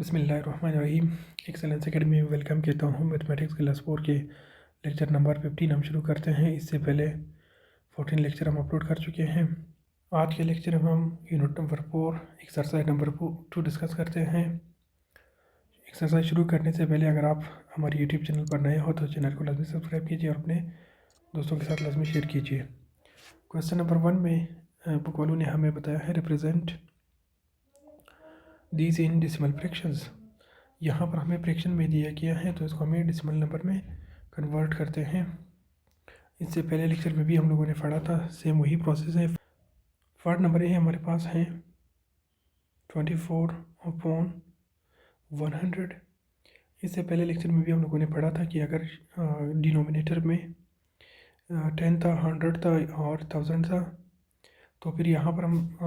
बिस्मिल्लाहिर्रहमानिर्रहीम। Excellence academy में welcome कहता हूँ। मैथमेटिक्स क्लास 4 के लेक्चर नंबर 15 हम शुरू करते हैं। इससे पहले 14 लेक्चर हम अपलोड कर चुके हैं। आज के लेक्चर में हम unit number 4 exercise number 2 discuss करते हैं। एक्सरसाइज शुरू करने से पहले अगर आप हमारे यूट्यूब चैनल पर नए हो तो चैनल को लाजमी सब्सक्राइब कीजिए और अपने दोस्तों के साथ लाजमी शेयर कीजिए। क्वेश्चन नंबर 1 में बुक वालों ने हमें बताया है represent these in decimal fractions. यहाँ पर हमें फ्रैक्शन में दिया गया है तो इसको हमें डेसिमल नंबर में कन्वर्ट करते हैं। इससे पहले लेक्चर में भी हम लोगों ने पढ़ा था, सेम वही प्रोसेस है। पार्ट नंबर ए हमारे पास है 24/100। इससे पहले लेक्चर में भी हम लोगों ने पढ़ा था कि अगर डिनोमिनेटर में 10 था, 100 था और 1000 था तो फिर यहाँ पर हम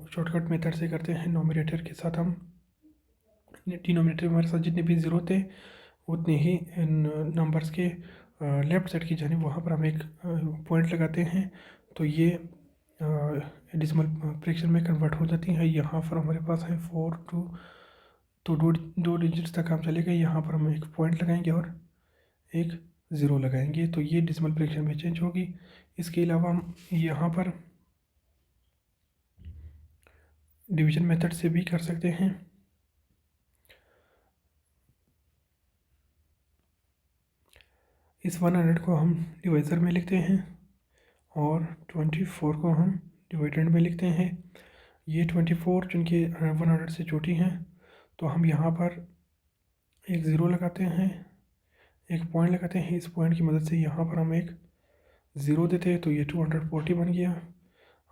शॉर्टकट मेथड से करते हैं। नोमिनेटर के साथ हम डिनोमिनेटर में हमारे साथ जितने भी ज़ीरो थे उतने ही नंबर्स के लेफ़्ट साइड की जानिब वहाँ पर हम एक पॉइंट लगाते हैं तो ये डेसिमल फ्रैक्शन में कन्वर्ट हो जाती है। यहाँ पर हमारे पास है 4 2 तो दो डिजिट्स तक काम चलेगा। यहाँ पर हम एक पॉइंट लगाएंगे और एक ज़ीरो लगाएंगे तो ये डेसिमल फ्रैक्शन में चेंज होगी। इसके अलावा हम यहाँ पर डिवीजन मेथड से भी कर सकते हैं। इस 100 को हम डिवाइज़र में लिखते हैं और 24 को हम डिवाइडेंड में लिखते हैं। ये 24 चूँकि 100 से छोटी हैं तो हम यहाँ पर एक ज़ीरो लगाते हैं, एक पॉइंट लगाते हैं। इस पॉइंट की मदद से यहाँ पर हम एक ज़ीरो देते हैं तो ये 240 बन गया।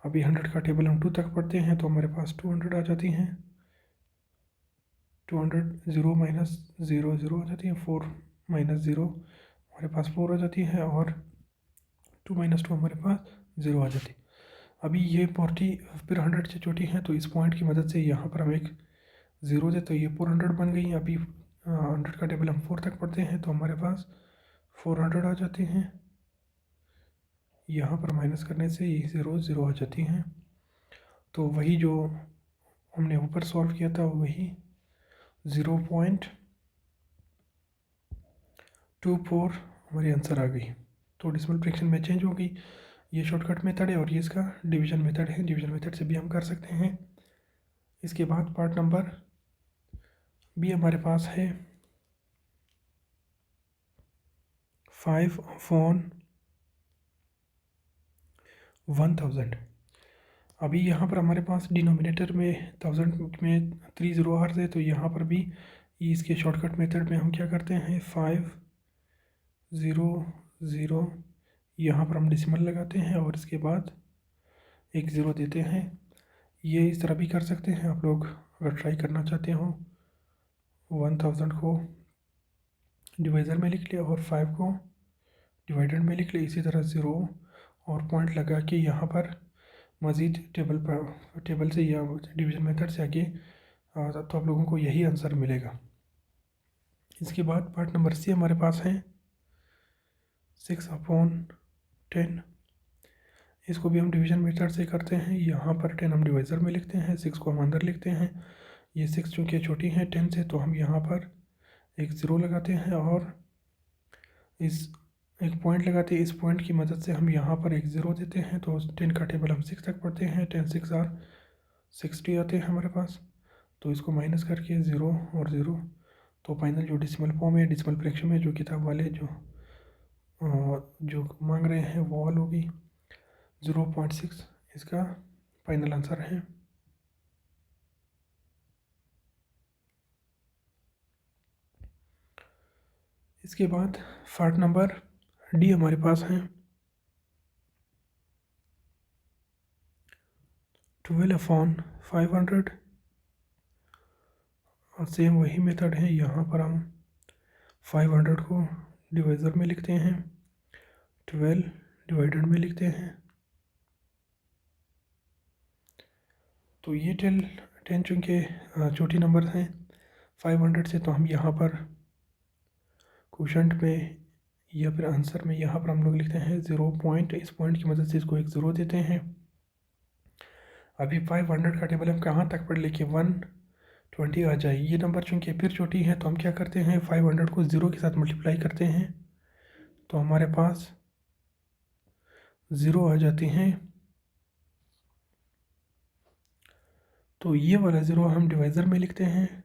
अभी 100 का टेबल हम 2 तक पढ़ते हैं तो हमारे पास 200 आ जाती हैं। 200 0 माइनस 0 0 आ जाती है। 4 माइनस 0 हमारे पास 4 आ जाती है और 2 माइनस 2 हमारे पास 0 आ जाती है। अभी ये 40 फिर 100 से छोटी है तो इस पॉइंट की मदद से यहाँ पर हम एक ज़ीरो दे तो ये 400 बन गई। अभी 100 का टेबल हम 4 तक पढ़ते हैं तो हमारे पास 400 आ जाती हैं। यहाँ पर माइनस करने से ये 0 0 आ जाती हैं। तो वही जो हमने ऊपर सॉल्व किया था वही 0.24 हमारी आंसर आ गई। तो डेसिमल फ्रैक्शन में चेंज हो गई। ये शॉर्टकट मेथड है और ये इसका डिवीजन मेथड है। डिवीजन मेथड से भी हम कर सकते हैं। इसके बाद पार्ट नंबर बी हमारे पास है 5/1000। अभी यहाँ पर हमारे पास डिनोमिनेटर में 1000 में 3 ज़ीरो आ रहे तो यहाँ पर भी इसके शॉर्टकट मेथड में हम क्या करते हैं 5 0 0 यहाँ पर हम डेसिमल लगाते हैं और इसके बाद एक ज़ीरो देते हैं। ये इस तरह भी कर सकते हैं आप लोग अगर ट्राई करना चाहते हो। 1000 को डिवाइज़र में लिख लिया और 5 को डिवाइडेड में लिख लिया। इसी तरह ज़ीरो और पॉइंट लगा के यहाँ पर मज़ीद टेबल से या डिवीजन मेथड से आगे तो आप लोगों को यही आंसर मिलेगा। इसके बाद पार्ट नंबर सी हमारे पास है 6/10। इसको भी हम डिवीजन मेथड से करते हैं। यहाँ पर 10 हम डिवाइज़र में लिखते हैं, 6 को हम अंदर लिखते हैं। ये 6 चूँकि छोटी है 10 से तो हम यहाँ पर एक ज़ीरो लगाते हैं और इस एक पॉइंट लगाते हैं। इस पॉइंट की मदद से हम यहाँ पर एक ज़ीरो देते हैं तो 10 का टेबल हम 6 तक पढ़ते हैं। 10 6 आर 60 आते हैं हमारे पास। तो इसको माइनस करके 0 और 0 तो फाइनल जो डेसिमल फॉर्म है डेसिमल फ्रैक्शन में जो किताब वाले जो मांग रहे हैं वो वाल होगी 0.6 इसका फाइनल आंसर है। इसके बाद पार्ट नंबर डी हमारे पास है 12/500 और सेम वही मेथड है। यहाँ पर हम 500 को डिवाइज़र में लिखते हैं, 12 डिवाइडेड में लिखते हैं। तो ये 10 चूँकि छोटी नंबर हैं 500 से तो हम यहाँ पर क्वोशंट में या फिर आंसर में यहाँ पर हम लोग लिखते हैं 0 पॉइंट। इस पॉइंट की मदद से इसको एक ज़ीरो देते हैं। अभी 500 का टेबल हम कहाँ तक पढ़ लें कि 1 20 आ जाए। ये नंबर चूँकि फिर छोटी है तो हम क्या करते हैं, 500 को 0 के साथ मल्टीप्लाई करते हैं तो हमारे पास 0 आ जाते हैं। तो ये वाला 0 हम डिवाइज़र में लिखते हैं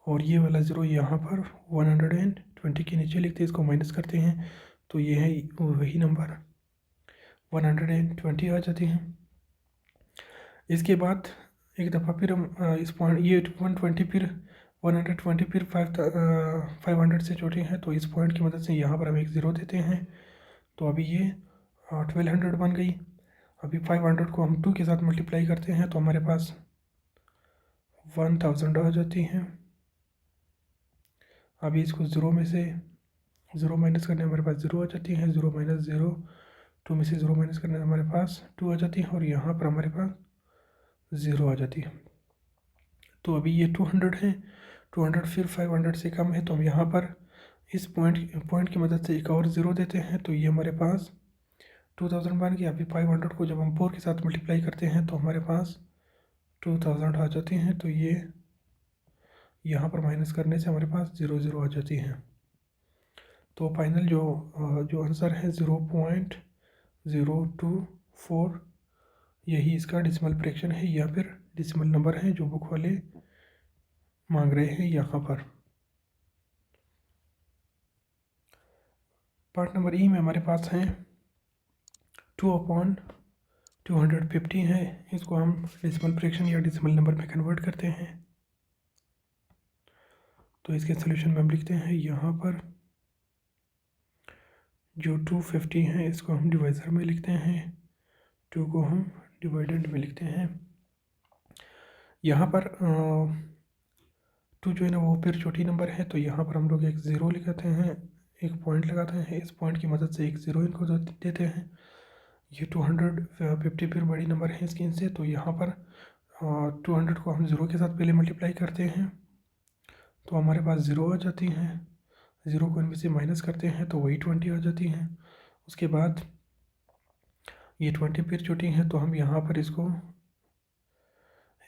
और ये वाला 0 यहाँ पर 120 के नीचे लिखते हैं, इसको माइनस करते हैं तो ये है वही नंबर 120 आ जाते हैं। इसके बाद एक दफ़ा फिर हम इस पॉइंट ये 120 फिर 120 फिर 500 से छोटे हैं तो इस पॉइंट की मदद से यहाँ पर हम एक ज़ीरो देते हैं तो अभी ये 1200 बन गई। अभी 500 को हम 2 के साथ मल्टीप्लाई करते हैं तो हमारे पास 1000 आ जाती हैं। अभी इसको ज़ीरो में से ज़ीरो माइनस करने हमारे पास 0 आ जाती है, 0 माइनस 0, 2 में से 0 माइनस करने हमारे पास 2 आ जाती है और यहाँ पर हमारे पास 0 आ जाती है। तो अभी ये 200 है, 200 फिर 500 से कम है तो हम यहाँ पर इस पॉइंट की मदद से एक और 0 देते हैं तो ये हमारे पास 2000 बन गया। अभी 500 को जब हम 4 के साथ मल्टीप्लाई करते हैं तो हमारे पास 2000 आ जाते हैं तो ये यहाँ पर माइनस करने से हमारे पास 0 आ जाती हैं। तो फाइनल जो आंसर है 0.024 यही इसका डेसिमल फ्रैक्शन है या फिर डेसिमल नंबर है जो बुक वाले मांग रहे हैं यहाँ पर। पार्ट नंबर ई में हमारे पास हैं 2/250 है, इसको हम डेसिमल फ्रैक्शन या डेसिमल नंबर में कन्वर्ट करते हैं। तो इसके सॉल्यूशन में हम लिखते हैं यहाँ पर जो 250 है इसको हम डिवाइज़र में लिखते हैं, 2 को हम डिवाइडेंड में लिखते हैं। यहाँ पर 2 जो है ना वो फिर छोटी नंबर है तो यहाँ पर हम लोग एक ज़ीरो लिखाते हैं, एक पॉइंट लगाते हैं, इस पॉइंट की मदद से एक ज़ीरो इनको देते हैं। ये 250 फिर बड़ी नंबर है इसकी इनसे तो यहाँ पर 200 को हम 0 के साथ पहले मल्टीप्लाई करते हैं तो हमारे पास 0 आ जाती हैं। 0 को इनमें से माइनस करते हैं तो वही 20 आ जाती हैं। उसके बाद ये 20 फिर छोटी हैं तो हम यहाँ पर इसको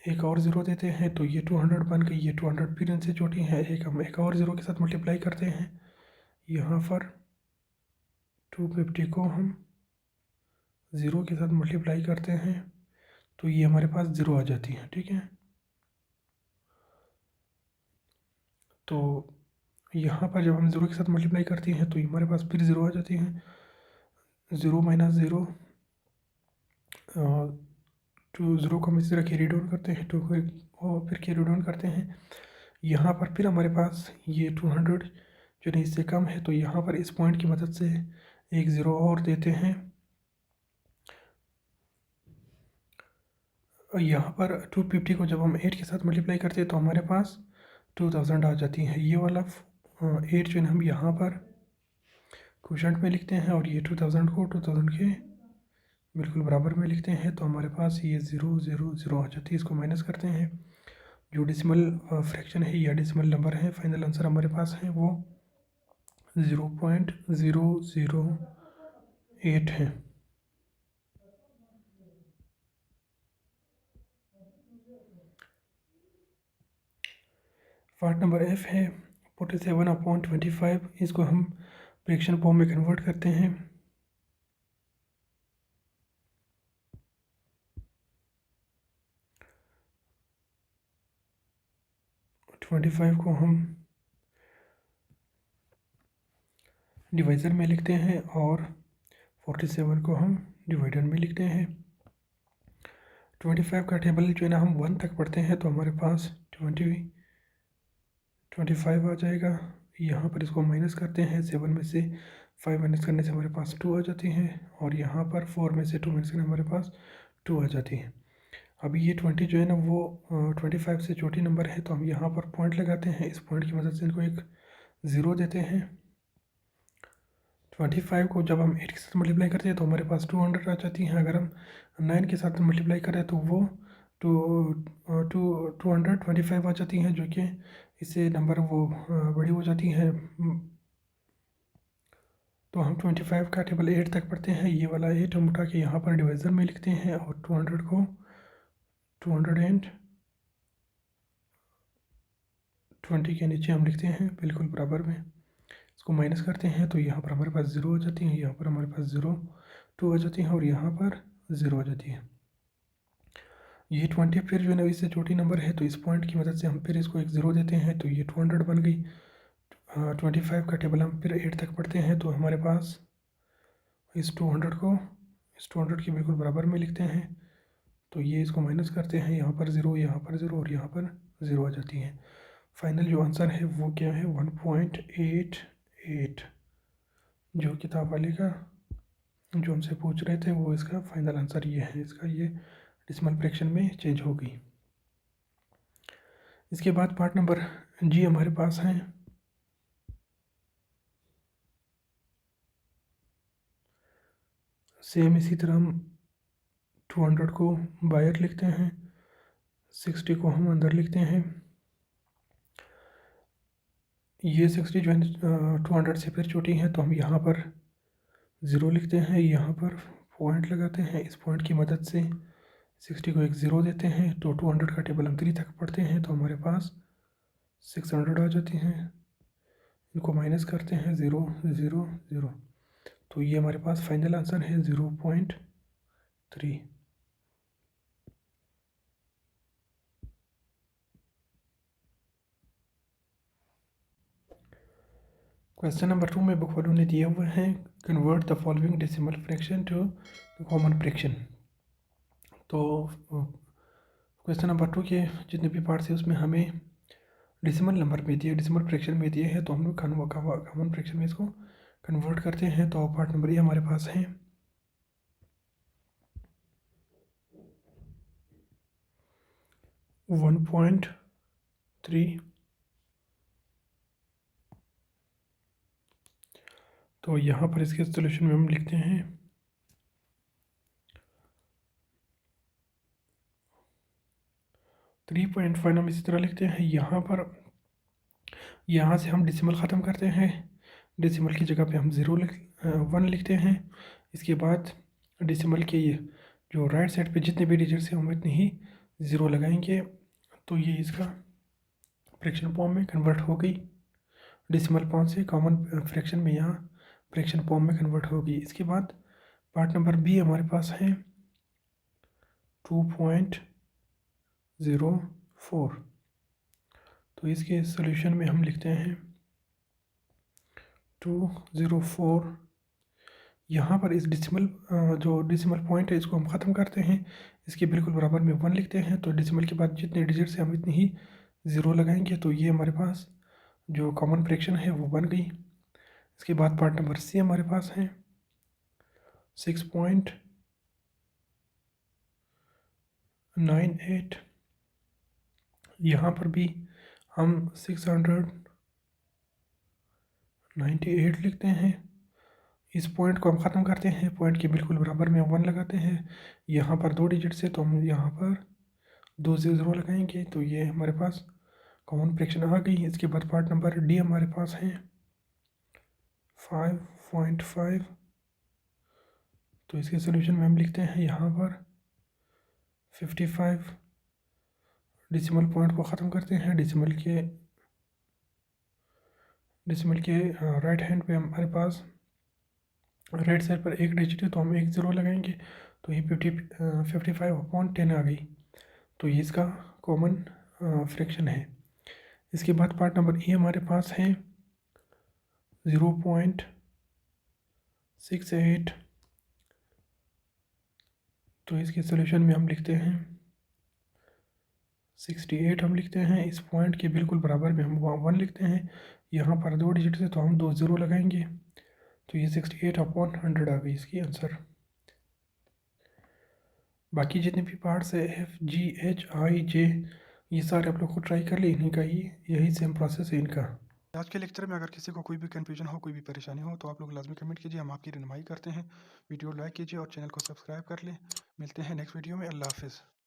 एक और 0 देते हैं तो ये 200 बन गई। ये 200 फिर इनसे छोटी है, हम एक और 0 के साथ मल्टीप्लाई करते हैं। यहाँ पर 250 को हम 0 के साथ मल्टीप्लाई करते हैं तो ये हमारे पास 0 आ जाती है। ठीक है, तो यहाँ पर जब हम 0 के साथ मल्टीप्लाई करते हैं तो हमारे पास फिर 0 आ जाती है। 0 माइनस 0, 0 को हम इसी तरह कैरी डाउन करते हैं, 2 को फिर कैरी डाउन करते हैं। यहाँ पर फिर हमारे पास ये 200 जो नहीं इससे कम है तो यहाँ पर इस पॉइंट की मदद से एक 0 और देते हैं। और यहाँ पर 250 को जब हम 8 के साथ मल्टीप्लाई करते हैं तो हमारे पास 2000 आ जाती है। ये वाला 8 जो है हम यहाँ पर क्वोशंट में लिखते हैं और ये 2000 को 2000 के बिल्कुल बराबर में लिखते हैं तो हमारे पास ये 0 आ जाती है। इसको माइनस करते हैं, जो डेसिमल फ्रैक्शन है या डेसिमल नंबर है, फाइनल आंसर हमारे पास है वो 0.008 है। पार्ट नंबर एफ है 47/25, इसको हम फ्रैक्शन फॉर्म में कन्वर्ट करते हैं। ट्वेंटी फाइव को हम डिवाइज़र में लिखते हैं और 47 को हम डिवाइडर में लिखते हैं। 25 का टेबल जो है ना हम 1 तक पढ़ते हैं तो हमारे पास 25 आ जाएगा। यहाँ पर इसको माइनस करते हैं, 7 में से 5 माइनस करने से हमारे पास 2 आ जाती हैं और यहाँ पर 4 में से 2 माइनस करने हमारे पास 2 आ जाती है। अभी ये 20 जो है ना वो 25 से छोटी नंबर है तो हम यहाँ पर पॉइंट लगाते हैं, इस पॉइंट की मदद से इनको एक 0 देते हैं। 25 को जब हम 8 के साथ मल्टीप्लाई करते हैं तो हमारे पास 200 आ जाती हैं। अगर हम 9 के साथ मल्टीप्लाई करें तो वो 225 आ जाती हैं, जो कि इससे नंबर वो बड़ी हो जाती हैं। तो हम 25 का टेबल 8 तक पढ़ते हैं। ये वाला 8 हम उठा के यहाँ पर डिवाइज़र में लिखते हैं और 200 को 200 20 के नीचे हम लिखते हैं बिल्कुल बराबर में, इसको माइनस करते हैं तो यहाँ पर हमारे पास 0 हो जाती है, यहाँ पर हमारे पास 0 2 हो जाती है और यहाँ पर 0 हो जाती है। ये 20 फिर जो है ना इससे छोटी नंबर है तो इस पॉइंट की मदद से हम फिर इसको एक 0 देते हैं तो ये 200 बन गई। 25 का टेबल हम फिर 8 तक पढ़ते हैं तो हमारे पास इस 200 को इस 200 के बिल्कुल बराबर में लिखते हैं तो ये इसको माइनस करते हैं, यहाँ पर 0 यहाँ पर 0 और यहाँ पर 0 आ जाती है। फाइनल जो आंसर है वो क्या है 1.88। जो किताब वाले का जो हमसे पूछ रहे थे वो इसका फाइनल आंसर ये है, इसका ये डेसिमल फ्रैक्शन में चेंज हो गई। इसके बाद पार्ट नंबर जी हमारे पास है। सेम इसी तरह हम 200 को बाहर लिखते हैं, 60 को हम अंदर लिखते हैं। ये 60 जो है 200 से फिर छोटी है तो हम यहाँ पर 0 लिखते हैं, यहाँ पर पॉइंट लगाते हैं, इस पॉइंट की मदद से 60 को एक 0 देते हैं तो 200 का टेबल हम 3 तक पढ़ते हैं तो हमारे पास 600 आ जाती हैं। इनको माइनस करते हैं 0 0 0 तो ये हमारे पास फाइनल आंसर है 0.3। क्वेश्चन नंबर 2 में बुक वालों ने दिया हुआ है convert the following decimal fraction to common fraction. तो क्वेश्चन नंबर 2 के जितने भी पार्ट्स हैं उसमें हमें डेसिमल नंबर में दिए, डेसिमल फ्रैक्शन में दिए हैं तो हम लोग कॉमन फ्रैक्शन में इसको कन्वर्ट करते हैं। तो पार्ट नंबर ए हमारे पास है 1.3। तो यहाँ पर इसके सोल्यूशन में हम लिखते हैं 3.5 हम इसी तरह लिखते हैं। यहाँ पर यहाँ से हम डेसिमल ख़त्म करते हैं, डेसिमल की जगह पे हम 1 लिखते हैं। इसके बाद डेसिमल के ये जो राइट साइड पे जितने भी डिजिट्स हैं हम इतने ही 0 लगाएंगे तो ये इसका फ्रैक्शन फॉर्म में कन्वर्ट हो गई। डेसिमल फॉर्म से कॉमन फ्रैक्शन में यहाँ फ्रैक्शन फॉर्म में कन्वर्ट होगी। इसके बाद पार्ट नंबर बी हमारे पास है 2.04। तो इसके सॉल्यूशन में हम लिखते हैं 204। यहाँ पर इस डेसिमल जो डेसिमल पॉइंट है इसको हम ख़त्म करते हैं, इसके बिल्कुल बराबर में 1 लिखते हैं तो डेसिमल के बाद जितने डिजिट्स हैं हम इतनी ही 0 लगाएंगे तो ये हमारे पास जो कॉमन फ्रैक्शन है वो बन गई। इसके बाद पार्ट नंबर सी हमारे पास है 6.98। यहाँ पर भी हम 698 लिखते हैं। इस पॉइंट को हम ख़त्म करते हैं, पॉइंट के बिल्कुल बराबर में 1 लगाते हैं। यहाँ पर 2 डिजिट से तो हम यहाँ पर 2 0 लगाएंगे तो ये हमारे पास कॉमन फ्रैक्शन आ गई। इसके बाद पार्ट नंबर डी हमारे पास है 5.5। तो इसके सोल्यूशन में हम लिखते हैं यहाँ पर 55। डेसिमल पॉइंट को ख़त्म करते हैं, डेसिमल के राइट हैंड पे हमारे पास राइट साइड पर एक डिजिट है तो हम 1 0 लगाएंगे तो ये 55/10 आ गई। तो ये इसका कॉमन फ्रैक्शन है। इसके बाद पार्ट नंबर ए हमारे पास है 0.68। तो इसके सोल्यूशन में हम लिखते हैं 68 हम लिखते हैं। इस पॉइंट के बिल्कुल बराबर में हम 1 लिखते हैं। यहाँ पर 2 डिजिट से तो हम 2 0 लगाएंगे तो ये 68/100 आ गई इसकी आंसर। बाकी जितने भी पार्ट्स है एफ जी एच आई जे ये सारे आप लोग को ट्राई कर ले, इन्हीं का ही यही सेम प्रोसेस है इनका। आज के लेक्चर में अगर किसी को कोई भी कन्फ्यूजन हो, कोई भी परेशानी हो तो आप लोग लाजमी कमेंट कीजिए, हम आपकी रहनुमाई करते हैं। वीडियो लाइक कीजिए और चैनल को सब्सक्राइब कर लें। मिलते हैं नेक्स्ट वीडियो में। अल्लाह हाफिज़।